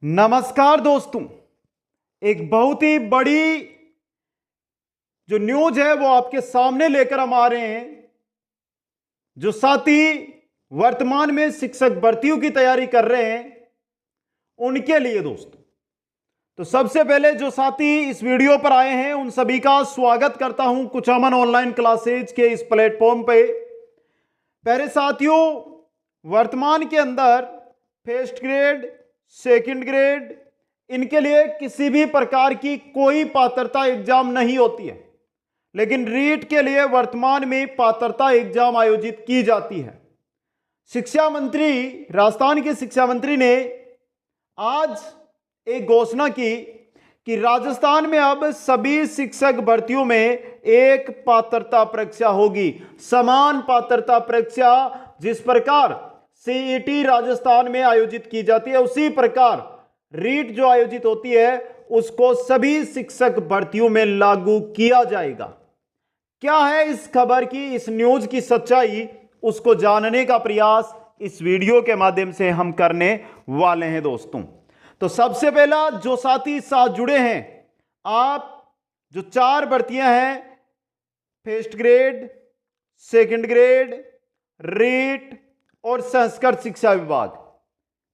नमस्कार दोस्तों, एक बहुत ही बड़ी जो न्यूज है वो आपके सामने लेकर हम आ रहे हैं। जो साथी वर्तमान में शिक्षक भर्तियों की तैयारी कर रहे हैं उनके लिए दोस्तों, तो सबसे पहले जो साथी इस वीडियो पर आए हैं उन सभी का स्वागत करता हूं कुचामन ऑनलाइन क्लासेज के इस प्लेटफॉर्म पे। पहले साथियों, वर्तमान के अंदर फर्स्ट ग्रेड, सेकंड ग्रेड, इनके लिए किसी भी प्रकार की कोई पात्रता एग्जाम नहीं होती है, लेकिन रीट के लिए वर्तमान में पात्रता एग्जाम आयोजित की जाती है। शिक्षा मंत्री, राजस्थान के शिक्षा मंत्री ने आज एक घोषणा की कि राजस्थान में अब सभी शिक्षक भर्तियों में एक पात्रता परीक्षा होगी, समान पात्रता परीक्षा। जिस प्रकार सीईटी राजस्थान में आयोजित की जाती है उसी प्रकार रीट जो आयोजित होती है उसको सभी शिक्षक भर्तियों में लागू किया जाएगा। क्या है इस खबर की, इस न्यूज की सच्चाई, उसको जानने का प्रयास इस वीडियो के माध्यम से हम करने वाले हैं दोस्तों। तो सबसे पहला जो साथी साथ जुड़े हैं, आप जो 4 भर्तियां हैं, first grade, second grade, REET और संस्कृत शिक्षा विभाग,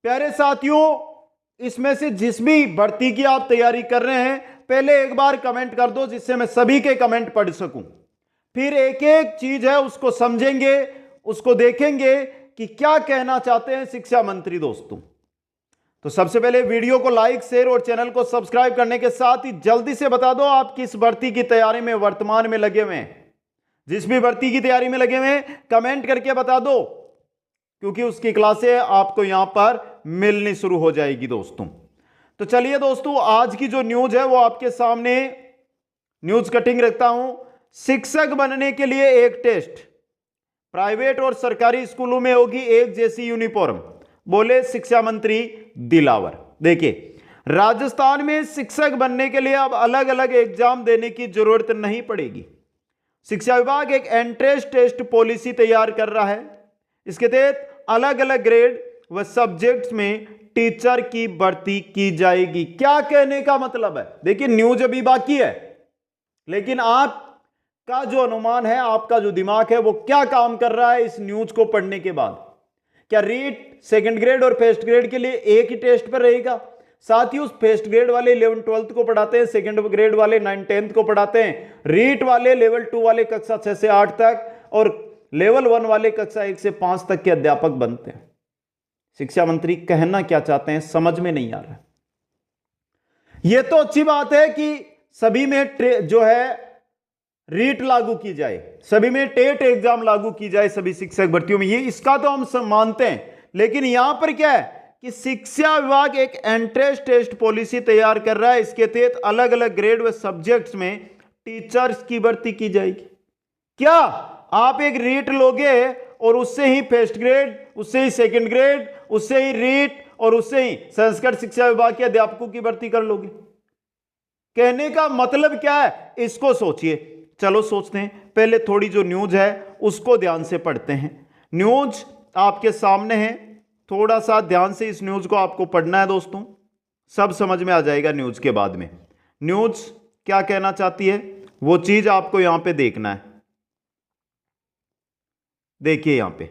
प्यारे साथियों, इसमें से जिस भी भर्ती की आप तैयारी कर रहे हैं पहले एक बार कमेंट कर दो जिससे मैं सभी के कमेंट पढ़ सकूं। फिर एक एक चीज है उसको समझेंगे, उसको देखेंगे कि क्या कहना चाहते हैं शिक्षा मंत्री दोस्तों। तो सबसे पहले वीडियो को लाइक, शेयर और चैनल को सब्सक्राइब करने के साथ ही जल्दी से बता दो आप किस भर्ती की तैयारी में वर्तमान में लगे हुए हैं। जिस भी भर्ती की तैयारी में लगे हुए हैं कमेंट करके बता दो, क्योंकि उसकी क्लासें आपको यहां पर मिलनी शुरू हो जाएगी दोस्तों। तो चलिए दोस्तों, आज की जो न्यूज है वो आपके सामने न्यूज कटिंग रखता हूं। शिक्षक बनने के लिए एक टेस्ट, प्राइवेट और सरकारी स्कूलों में होगी एक जैसी यूनिफॉर्म, बोले शिक्षा मंत्री दिलावर। देखिए, राजस्थान में शिक्षक बनने के लिए अब अलग अलग एग्जाम देने की जरूरत नहीं पड़ेगी। शिक्षा विभाग एक एंट्रेंस टेस्ट पॉलिसी तैयार कर रहा है। इसके तहत अलग अलग ग्रेड व सब्जेक्ट्स में टीचर की भर्ती की जाएगी। क्या कहने का मतलब है, देखिए न्यूज अभी बाकी है, लेकिन आपका जो अनुमान है, आपका जो दिमाग है वो क्या काम कर रहा है इस न्यूज को पढ़ने के बाद। क्या रीट सेकंड ग्रेड और फर्स्ट ग्रेड के लिए एक ही टेस्ट पर रहेगा? साथ ही उस फर्स्ट ग्रेड वाले 11th 12th को पढ़ाते हैं, सेकंड ग्रेड वाले 9th 10th को पढ़ाते हैं, रीट वाले लेवल 2 वाले कक्षा 6 से 8 तक और लेवल 1 वाले कक्षा 1 से 5 तक के अध्यापक बनते हैं। शिक्षा मंत्री कहना क्या चाहते हैं समझ में नहीं आ रहा। यह तो अच्छी बात है कि सभी में जो है रीट लागू की जाए, सभी में टेट एग्जाम लागू की जाए सभी शिक्षक भर्तियों में, ये इसका तो हम मानते हैं। लेकिन यहां पर क्या है कि शिक्षा विभाग एक एंट्रेंस टेस्ट पॉलिसी तैयार कर रहा है। इसके तहत अलग अलग ग्रेड व सब्जेक्ट्स में टीचर्स की भर्ती की जाएगी। क्या आप एक रीट लोगे और उससे ही फर्स्ट ग्रेड, उससे ही सेकंड ग्रेड, उससे ही रीट और उससे ही संस्कृत शिक्षा विभाग के अध्यापकों की भर्ती कर लोगे? कहने का मतलब क्या है, इसको सोचिए। चलो सोचते हैं, पहले थोड़ी जो न्यूज है उसको ध्यान से पढ़ते हैं। न्यूज आपके सामने है, थोड़ा सा ध्यान से इस न्यूज को आपको पढ़ना है दोस्तों, सब समझ में आ जाएगा न्यूज के बाद में। न्यूज क्या कहना चाहती है वो चीज आपको यहां पे देखना है। देखिए यहां पे,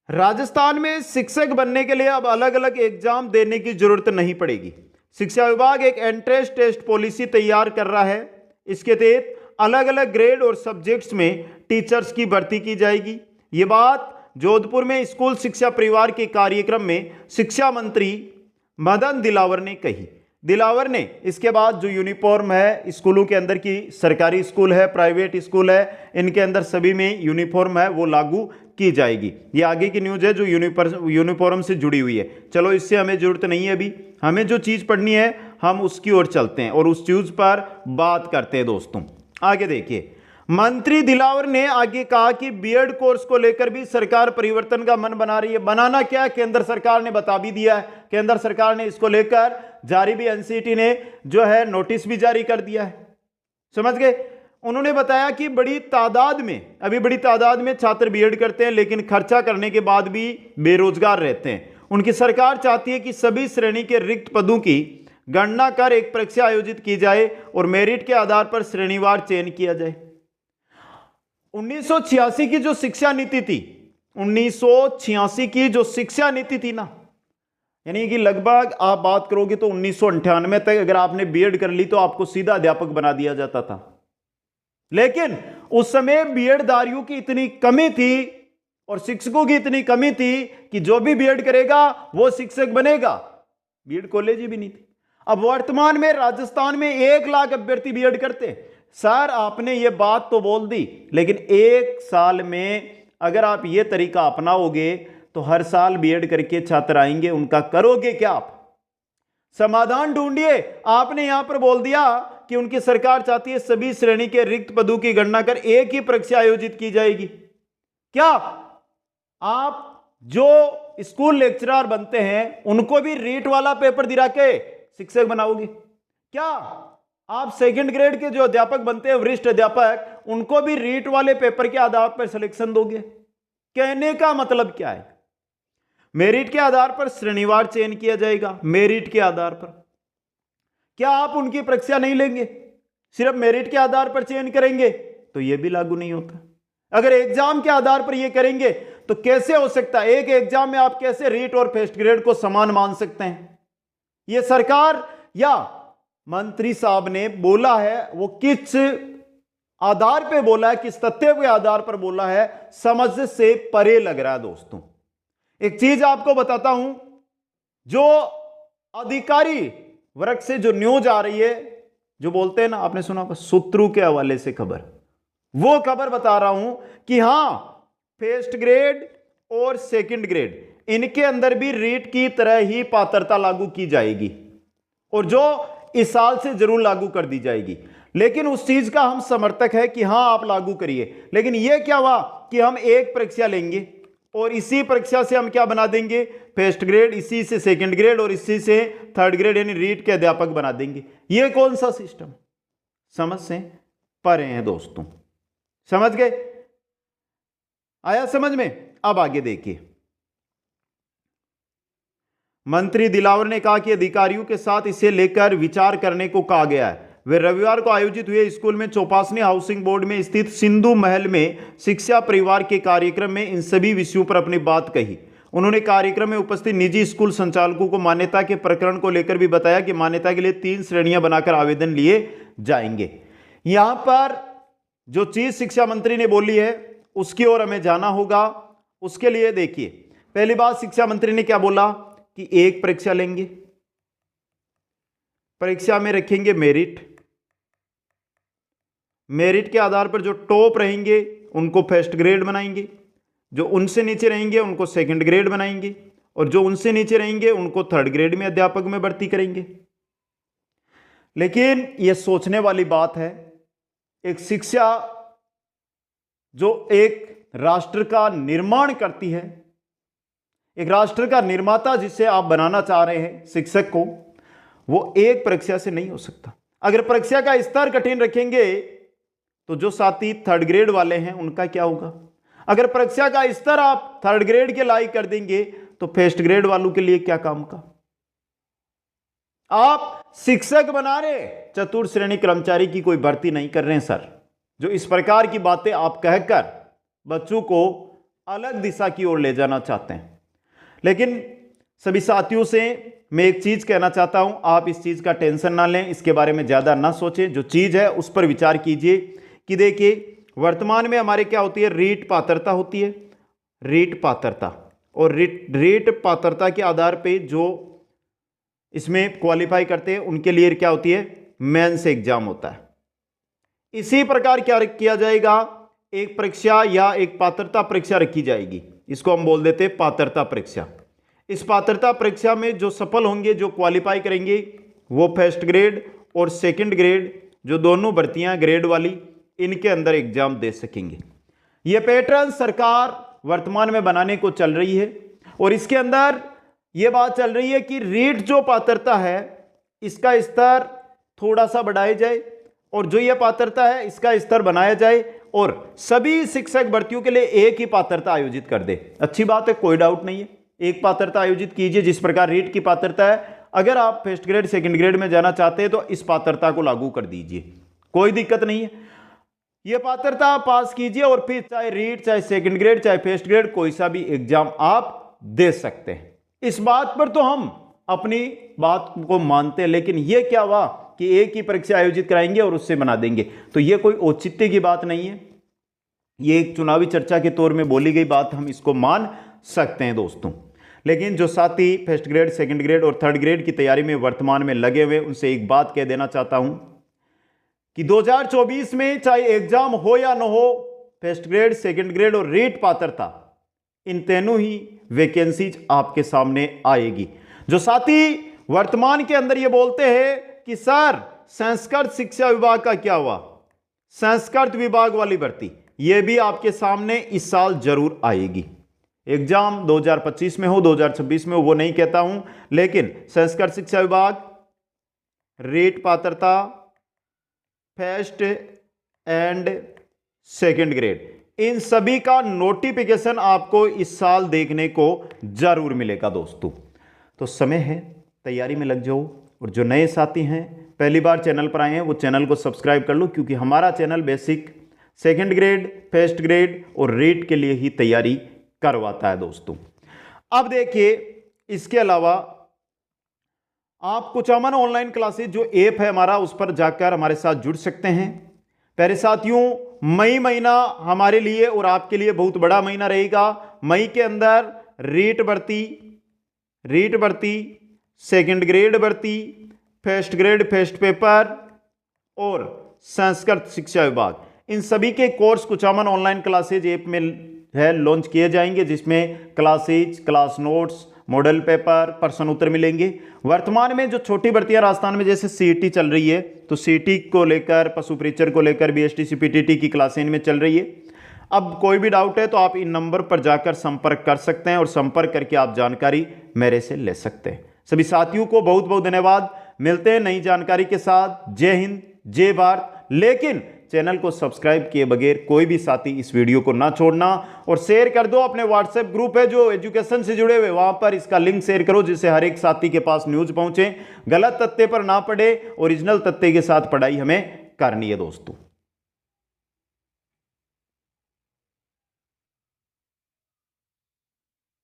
राजस्थान में शिक्षक बनने के लिए अब अलग अलग एग्जाम देने की जरूरत नहीं पड़ेगी। शिक्षा विभाग एक एंट्रेंस टेस्ट पॉलिसी तैयार कर रहा है। इसके तहत अलग अलग ग्रेड और सब्जेक्ट्स में टीचर्स की भर्ती की जाएगी। यह बात जोधपुर में स्कूल शिक्षा परिवार के कार्यक्रम में शिक्षा मंत्री मदन दिलावर ने कही। दिलावर ने इसके बाद जो यूनिफॉर्म है स्कूलों के अंदर की, सरकारी स्कूल है, प्राइवेट स्कूल है, इनके अंदर सभी में यूनिफॉर्म है वो लागू की जाएगी। ये आगे की न्यूज है जो यूनिफॉर्म से जुड़ी हुई है। चलो इससे हमें जरूरत नहीं है, अभी हमें जो चीज पढ़नी है हम उसकी ओर चलते हैं और उस चीज पर बात करते हैं दोस्तों। आगे देखिए, मंत्री दिलावर ने आगे कहा कि बीएड कोर्स को लेकर भी सरकार परिवर्तन का मन बना रही है। बनाना क्या है, केंद्र सरकार ने बता भी दिया है। केंद्र सरकार ने इसको लेकर जारी भी, एनसीईटी ने जो है नोटिस भी जारी कर दिया है। समझ गए? उन्होंने बताया कि बड़ी तादाद में छात्र बीएड करते हैं, लेकिन खर्चा करने के बाद भी बेरोजगार रहते हैं। उनकी सरकार चाहती है कि सभी श्रेणी के रिक्त पदों की गणना कर एक परीक्षा आयोजित की जाए और मेरिट के आधार पर श्रेणीवार चयन किया जाए। 1986 की जो शिक्षा नीति थी, 1986 की जो शिक्षा नीति थी ना, यानी कि लगभग आप बात करोगे तो 1998 तक अगर आपने बीएड कर ली तो आपको सीधा अध्यापक बना दिया जाता था। लेकिन उस समय बीएड धारियों की इतनी कमी थी और शिक्षकों की इतनी कमी थी कि जो भी बीएड करेगा वो शिक्षक बनेगा। बीएड कॉलेज ही भी नहीं थी। अब वर्तमान में राजस्थान में 1 लाख अभ्यर्थी बीएड करते हैं। सर आपने ये बात तो बोल दी, लेकिन 1 साल में अगर आप ये तरीका अपनाओगे तो हर साल बीएड करके छात्र आएंगे, उनका करोगे क्या आप? समाधान ढूंढिए। आपने यहां पर बोल दिया कि उनकी सरकार चाहती है सभी श्रेणी के रिक्त पदों की गणना कर एक ही परीक्षा आयोजित की जाएगी। क्या आप जो स्कूल लेक्चरर बनते हैं उनको भी रीट वाला पेपर दिला के शिक्षक बनाओगे? क्या आप सेकंड ग्रेड के जो अध्यापक बनते हैं, वरिष्ठ अध्यापक, उनको भी रीट वाले पेपर के आधार पर सिलेक्शन दोगे? कहने का मतलब क्या है? मेरिट के आधार पर श्रेणीवार चयन किया जाएगा। मेरिट के आधार पर क्या आप उनकी परीक्षा नहीं लेंगे, सिर्फ मेरिट के आधार पर चयन करेंगे? तो यह भी लागू नहीं होता। अगर एग्जाम के आधार पर यह करेंगे तो कैसे हो सकता है? एक एग्जाम में आप कैसे रीट और फर्स्ट ग्रेड को समान मान सकते हैं? यह सरकार या मंत्री साहब ने बोला है, वो किस आधार पे बोला है, किस तथ्य के आधार पर बोला है, समझ से परे लग रहा है। दोस्तों एक चीज आपको बताता हूं, जो अधिकारी वर्ग से जो न्यूज आ रही है, जो बोलते हैं ना, आपने सुना होगा सूत्रों के हवाले से खबर, वो खबर बता रहा हूं कि हां फर्स्ट ग्रेड और सेकंड ग्रेड इनके अंदर भी रीट की तरह ही पात्रता लागू की जाएगी और जो इस साल से जरूर लागू कर दी जाएगी। लेकिन उस चीज का हम समर्थक है कि हां आप लागू करिए, लेकिन यह क्या हुआ कि हम एक परीक्षा लेंगे और इसी परीक्षा से हम क्या बना देंगे? फर्स्ट ग्रेड, इसी से सेकंड ग्रेड और इसी से थर्ड ग्रेड, यानी रीट के अध्यापक बना देंगे। यह कौन सा सिस्टम? समझ से परे हैं दोस्तों। समझ गए? आया समझ में? अब आगे देखिए। मंत्री दिलावर ने कहा कि अधिकारियों के साथ इसे लेकर विचार करने को कहा गया है। वे रविवार को आयोजित हुए स्कूल में चौपासनी हाउसिंग बोर्ड में स्थित सिंधु महल में शिक्षा परिवार के कार्यक्रम में इन सभी विषयों पर अपनी बात कही। उन्होंने कार्यक्रम में उपस्थित निजी स्कूल संचालकों को मान्यता के प्रकरण को लेकर भी बताया कि मान्यता के लिए 3 श्रेणियां बनाकर आवेदन लिए जाएंगे। यहां पर जो चीज शिक्षा मंत्री ने बोली है उसकी ओर हमें जाना होगा। उसके लिए देखिए, पहली बात शिक्षा मंत्री ने क्या बोला कि एक परीक्षा लेंगे, परीक्षा में रखेंगे मेरिट, मेरिट के आधार पर जो टॉप रहेंगे उनको फर्स्ट ग्रेड बनाएंगे, जो उनसे नीचे रहेंगे उनको सेकंड ग्रेड बनाएंगे और जो उनसे नीचे रहेंगे उनको थर्ड ग्रेड में अध्यापक में भर्ती करेंगे। लेकिन यह सोचने वाली बात है, एक शिक्षा जो एक राष्ट्र का निर्माण करती है, एक राष्ट्र का निर्माता जिसे आप बनाना चाह रहे हैं शिक्षक को, वो एक परीक्षा से नहीं हो सकता। अगर परीक्षा का स्तर कठिन रखेंगे तो जो साथी थर्ड ग्रेड वाले हैं उनका क्या होगा? अगर परीक्षा का स्तर आप थर्ड ग्रेड के लायक कर देंगे तो फर्स्ट ग्रेड वालों के लिए क्या काम का? आप शिक्षक बना रहे, चतुर्थ श्रेणी कर्मचारी की कोई भर्ती नहीं कर रहे हैं सर। जो इस प्रकार की बातें आप कहकर बच्चों को अलग दिशा की ओर ले जाना चाहते हैं। लेकिन सभी साथियों से मैं एक चीज कहना चाहता हूं, आप इस चीज का टेंशन ना लें, इसके बारे में ज्यादा ना सोचें। जो चीज है उस पर विचार कीजिए कि देखिए वर्तमान में हमारे क्या होती है, रीट पात्रता होती है, रीट पात्रता, और रीट पात्रता के आधार पे जो इसमें क्वालिफाई करते हैं उनके लिए क्या होती है, मेंस एग्जाम होता है। इसी प्रकार क्या किया जाएगा, एक परीक्षा या एक पात्रता परीक्षा रखी जाएगी, इसको हम बोल देते हैं पात्रता परीक्षा। इस पात्रता परीक्षा में जो सफल होंगे, जो क्वालिफाई करेंगे, वो फर्स्ट ग्रेड और सेकंड ग्रेड जो दोनों भर्तियां ग्रेड वाली, इनके अंदर एग्जाम दे सकेंगे। यह पैटर्न सरकार वर्तमान में बनाने को चल रही है और इसके अंदर यह बात चल रही है कि रीट जो पात्रता है इसका स्तर थोड़ा सा बढ़ाया जाए और जो यह पात्रता है इसका स्तर बनाया जाए और सभी शिक्षक भर्तियों के लिए एक ही पात्रता आयोजित कर दे। अच्छी बात है, कोई डाउट नहीं है, एक पात्रता आयोजित कीजिए जिस प्रकार रीट की पात्रता है। अगर आप फर्स्ट ग्रेड सेकंड ग्रेड में जाना चाहते हैं तो इस पात्रता को लागू कर दीजिए, कोई दिक्कत नहीं है। यह पात्रता पास कीजिए और फिर चाहे रीट, चाहे सेकंड ग्रेड, चाहे फर्स्ट ग्रेड, कोई सा भी एग्जाम आप दे सकते हैं। इस बात पर तो हम अपनी बात को मानते हैं, लेकिन यह क्या हुआ कि एक ही परीक्षा आयोजित कराएंगे और उससे बना देंगे, तो यह कोई औचित्य की बात नहीं है। यह एक चुनावी चर्चा के तौर में बोली गई बात, हम इसको मान सकते हैं दोस्तों। लेकिन जो साथी फर्स्ट ग्रेड, सेकंड ग्रेड और थर्ड ग्रेड की तैयारी में वर्तमान में लगे हुए, उनसे एक बात कह देना चाहता हूं कि 2024 में चाहे एग्जाम हो या न हो, फर्स्ट ग्रेड, सेकंड ग्रेड और रीट पात्रता, इन तीनों ही वैकेंसीज आपके सामने आएगी। जो साथी वर्तमान के अंदर ये बोलते हैं कि सर संस्कृत शिक्षा विभाग का क्या हुआ, संस्कृत विभाग वाली भर्ती, यह भी आपके सामने इस साल जरूर आएगी। एग्जाम 2025 में हो, 2026 में हो, वो नहीं कहता हूं, लेकिन संस्कृत शिक्षा विभाग, रीट पात्रता, फर्स्ट एंड सेकंड ग्रेड, इन सभी का नोटिफिकेशन आपको इस साल देखने को जरूर मिलेगा दोस्तों। तो समय है, तैयारी में लग जाओ। और जो नए साथी हैं, पहली बार चैनल पर आए हैं, वो चैनल को सब्सक्राइब कर लो, क्योंकि हमारा channel basic second grade, first grade और रीट के लिए ही तैयारी करवाता है दोस्तों। अब देखिए, इसके अलावा आप कुचामन ऑनलाइन क्लासेस जो ऐप है हमारा, उस पर जाकर हमारे साथ जुड़ सकते हैं। प्यारे साथियों, मई महीना हमारे लिए और आपके लिए बहुत बड़ा महीना रहेगा। मई के अंदर रीट भर्ती, सेकंड ग्रेड भर्ती, फर्स्ट ग्रेड फर्स्ट पेपर और संस्कृत शिक्षा विभाग, इन सभी के course Kuchaman online classes app में है लॉन्च किए जाएंगे, जिसमें classes, class notes, model paper, प्रश्न उत्तर मिलेंगे। वर्तमान में जो छोटी भर्तियां राजस्थान में जैसे सीईटी चल रही है, तो सीईटी को लेकर, पशु परीक्षर को लेकर बीएसटी सीपीटीटी की क्लासें इनमें चल रही है। अब कोई भी डाउट है तो आप इन नंबर पर जाकर संपर्क कर सकते हैं और संपर्क करके आप जानकारी मेरे से ले सकते हैं। सभी साथियों को बहुत बहुत धन्यवाद। मिलते हैं नई जानकारी के साथ। जय हिंद, जय भारत। लेकिन चैनल को सब्सक्राइब किए बगैर कोई भी साथी इस वीडियो को ना छोड़ना और शेयर कर दो। अपने व्हाट्सएप ग्रुप है जो एजुकेशन से जुड़े हुए, वहां पर इसका लिंक शेयर करो, जिससे हर एक साथी के पास न्यूज पहुंचे। गलत तथ्य पर ना पड़े, ओरिजिनल तथ्य के साथ पढ़ाई हमें करनी है दोस्तों।